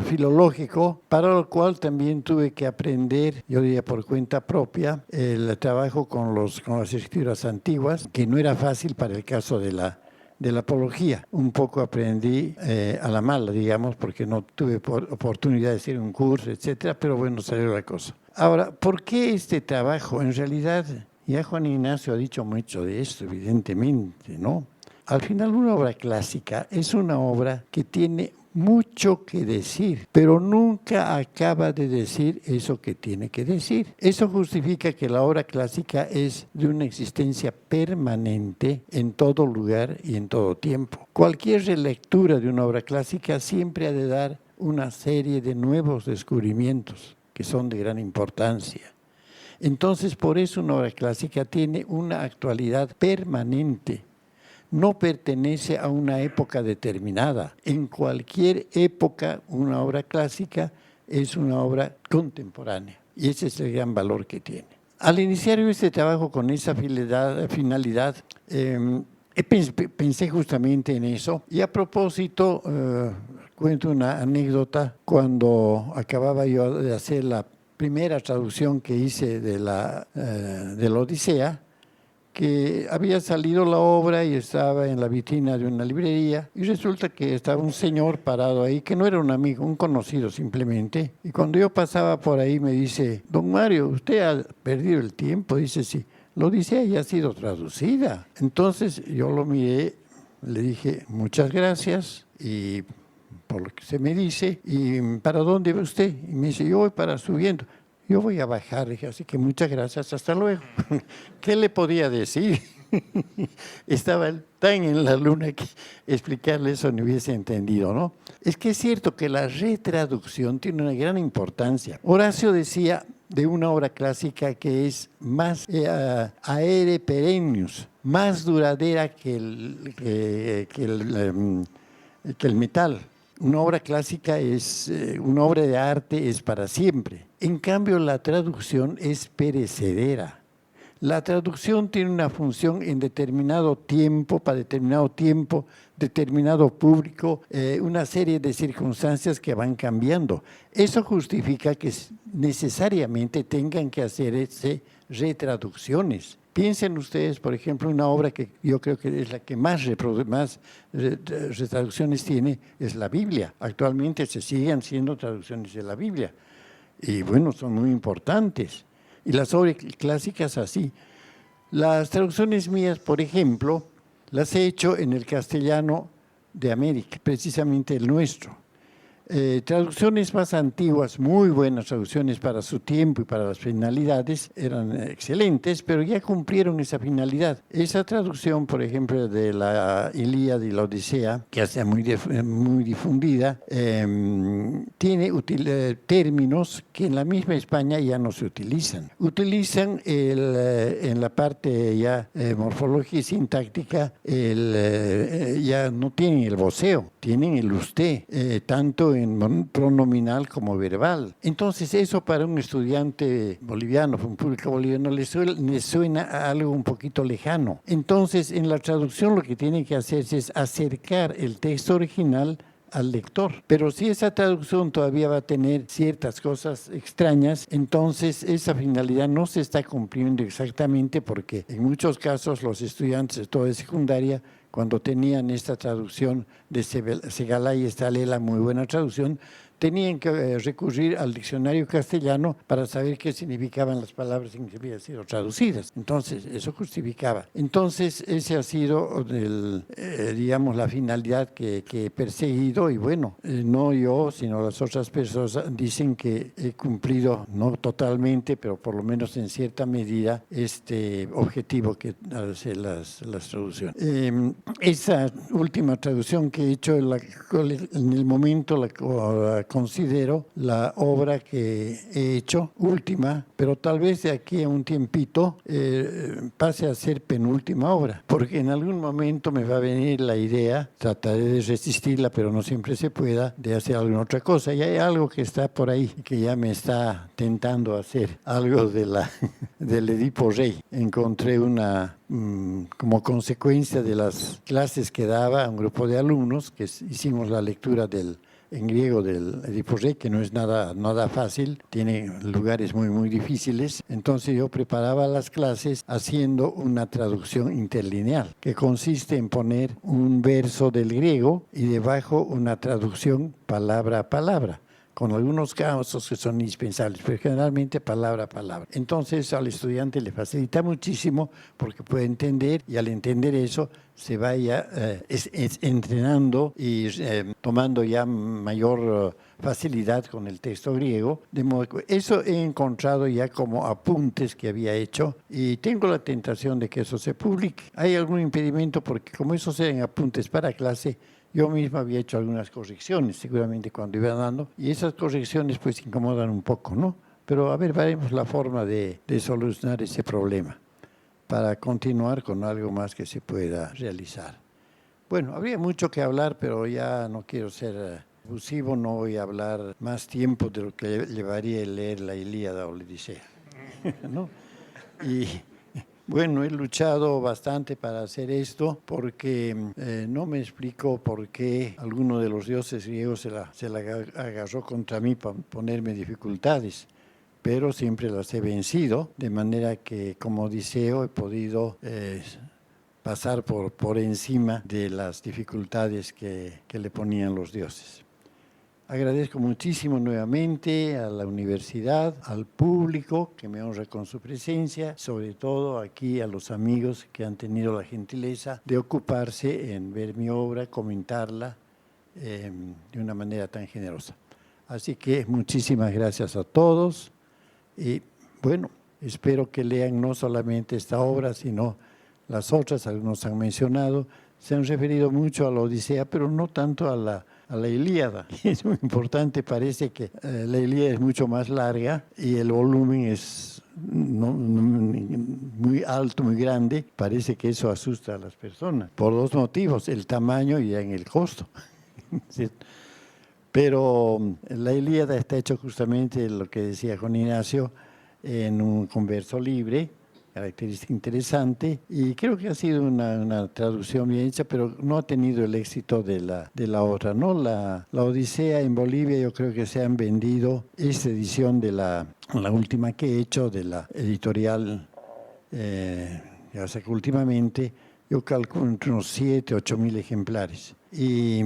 filológico, para lo cual también tuve que aprender, yo diría por cuenta propia, el trabajo con las escrituras antiguas, que no era fácil para el caso de la Apología. Un poco aprendí a la mala, digamos, porque no tuve oportunidad de hacer un curso, etcétera, pero bueno, salió la cosa. Ahora, ¿por qué este trabajo? En realidad, ya Juan Ignacio ha dicho mucho de esto, evidentemente, ¿no? Al final, una obra clásica es una obra que tiene mucho que decir, pero nunca acaba de decir eso que tiene que decir. Eso justifica que la obra clásica es de una existencia permanente en todo lugar y en todo tiempo. Cualquier relectura de una obra clásica siempre ha de dar una serie de nuevos descubrimientos que son de gran importancia. Entonces, por eso una obra clásica tiene una actualidad permanente. No pertenece a una época determinada. En cualquier época, una obra clásica es una obra contemporánea. Y ese es el gran valor que tiene. Al iniciar este trabajo con esa finalidad, pensé justamente en eso. Y a propósito, cuento una anécdota. Cuando acababa yo de hacer la primera traducción que hice de la Odisea, que había salido la obra y estaba en la vitrina de una librería, y resulta que estaba un señor parado ahí, que no era un amigo, un conocido simplemente, y cuando yo pasaba por ahí me dice: don Mario, ¿usted ha perdido el tiempo? Dice: sí, la Odisea ya ha sido traducida. Entonces yo lo miré, le dije: muchas gracias, y por lo que se me dice, ¿y para dónde va usted? Y me dice: yo voy para subiendo. Yo voy a bajar, dije, así que muchas gracias, hasta luego. ¿Qué le podía decir? Estaba él tan en la luna que explicarle eso no hubiese entendido, ¿no? Es que es cierto que la retraducción tiene una gran importancia. Horacio decía de una obra clásica que es más aere perennius, más duradera que el metal. Una obra clásica es una obra de arte, es para siempre. En cambio, la traducción es perecedera. La traducción tiene una función en determinado tiempo, para determinado tiempo, determinado público, una serie de circunstancias que van cambiando. Eso justifica que necesariamente tengan que hacerse retraducciones. Piensen ustedes, por ejemplo, una obra que yo creo que es la que más retraducciones tiene, es la Biblia. Actualmente se siguen haciendo traducciones de la Biblia y bueno, son muy importantes. Y las obras clásicas así. Las traducciones mías, por ejemplo, las he hecho en el castellano de América, precisamente el nuestro. Traducciones más antiguas, muy buenas traducciones para su tiempo y para las finalidades, eran excelentes, pero ya cumplieron esa finalidad. Esa traducción, por ejemplo, de la Ilíada y la Odisea, que está muy difundida, tiene términos que en la misma España ya no se utilizan. Utilizan en la parte ya morfológica y sintáctica, ya no tienen el voceo, tienen el usted, tanto en pronominal como verbal. Entonces eso para un estudiante boliviano, un público boliviano, le suena a algo un poquito lejano. Entonces en la traducción lo que tiene que hacerse es acercar el texto original al lector. Pero si esa traducción todavía va a tener ciertas cosas extrañas, entonces esa finalidad no se está cumpliendo exactamente, porque en muchos casos los estudiantes de toda secundaria, cuando tenían esta traducción de Segalay y Estalela, muy buena traducción, tenían que recurrir al diccionario castellano para saber qué significaban las palabras que habían sido traducidas. Entonces, eso justificaba. Entonces, ese ha sido, digamos, la finalidad que he perseguido y bueno, no yo, sino las otras personas dicen que he cumplido, no totalmente, pero por lo menos en cierta medida, este objetivo que hace las traducciones. Esa última traducción que he hecho, en el momento la considero la obra que he hecho última, pero tal vez de aquí a un tiempito pase a ser penúltima obra, porque en algún momento me va a venir la idea, trataré de resistirla, pero no siempre se pueda, de hacer alguna otra cosa. Y hay algo que está por ahí, que ya me está tentando hacer, algo del Edipo Rey. Encontré como consecuencia de las clases que daba a un grupo de alumnos, que hicimos la lectura en griego del Edipo Rey, que no es nada fácil, tiene lugares muy difíciles. Entonces yo preparaba las clases haciendo una traducción interlineal, que consiste en poner un verso del griego y debajo una traducción palabra a palabra, con algunos casos que son indispensables, pero generalmente palabra a palabra. Entonces al estudiante le facilita muchísimo porque puede entender, y al entender eso se vaya entrenando y tomando ya mayor facilidad con el texto griego. De modo que eso he encontrado ya como apuntes que había hecho y tengo la tentación de que eso se publique. ¿Hay algún impedimento? Porque como esos eran apuntes para clase, yo mismo había hecho algunas correcciones, seguramente cuando iba dando, y esas correcciones pues incomodan un poco, ¿no? Pero a ver, veremos la forma de solucionar ese problema para continuar con algo más que se pueda realizar. Bueno, habría mucho que hablar, pero ya no quiero ser abusivo, no voy a hablar más tiempo de lo que llevaría el leer la Ilíada o la Odisea, ¿no? Y bueno, he luchado bastante para hacer esto porque no me explico por qué alguno de los dioses griegos se la agarró contra mí para ponerme dificultades, pero siempre las he vencido, de manera que como Odiseo he podido pasar por encima de las dificultades que le ponían los dioses. Agradezco muchísimo nuevamente a la universidad, al público que me honra con su presencia, sobre todo aquí a los amigos que han tenido la gentileza de ocuparse en ver mi obra, comentarla de una manera tan generosa. Así que muchísimas gracias a todos y bueno, espero que lean no solamente esta obra, sino las otras, algunos han mencionado, se han referido mucho a la Odisea, pero no tanto a a la Ilíada. Es muy importante, parece que la Ilíada es mucho más larga y el volumen es muy alto, muy grande. Parece que eso asusta a las personas, por dos motivos, el tamaño y en el costo. ¿Sí? Pero la Ilíada está hecho justamente lo que decía Juan Ignacio, en un converso libre, característica interesante, y creo que ha sido una traducción bien hecha, pero no ha tenido el éxito de la otra, ¿no? La Odisea en Bolivia, yo creo que se han vendido esta edición de la última que he hecho, de la editorial, ya sé que últimamente, yo calculo entre unos 7, 8 mil ejemplares. Y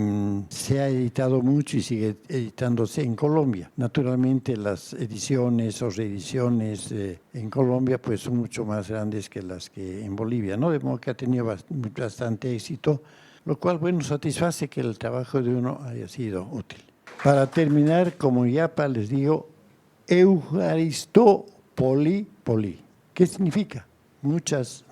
se ha editado mucho y sigue editándose en Colombia. Naturalmente las ediciones o reediciones en Colombia pues son mucho más grandes que las que en Bolivia, ¿no? De modo que ha tenido bastante éxito, lo cual, bueno, satisface que el trabajo de uno haya sido útil. Para terminar, como yapa, les digo, Eucharistopoli. ¿Qué significa? Muchas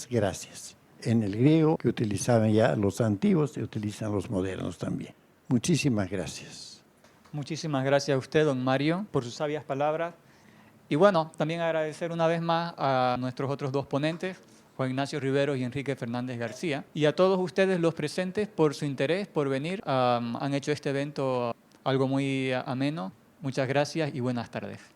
gracias. En el griego, que utilizaban ya los antiguos, se utilizan los modernos también. Muchísimas gracias. Muchísimas gracias a usted, don Mario, por sus sabias palabras. Y bueno, también agradecer una vez más a nuestros otros dos ponentes, Juan Ignacio Riveros y Enrique Fernández García, y a todos ustedes los presentes por su interés, por venir. Han hecho este evento algo muy ameno. Muchas gracias y buenas tardes.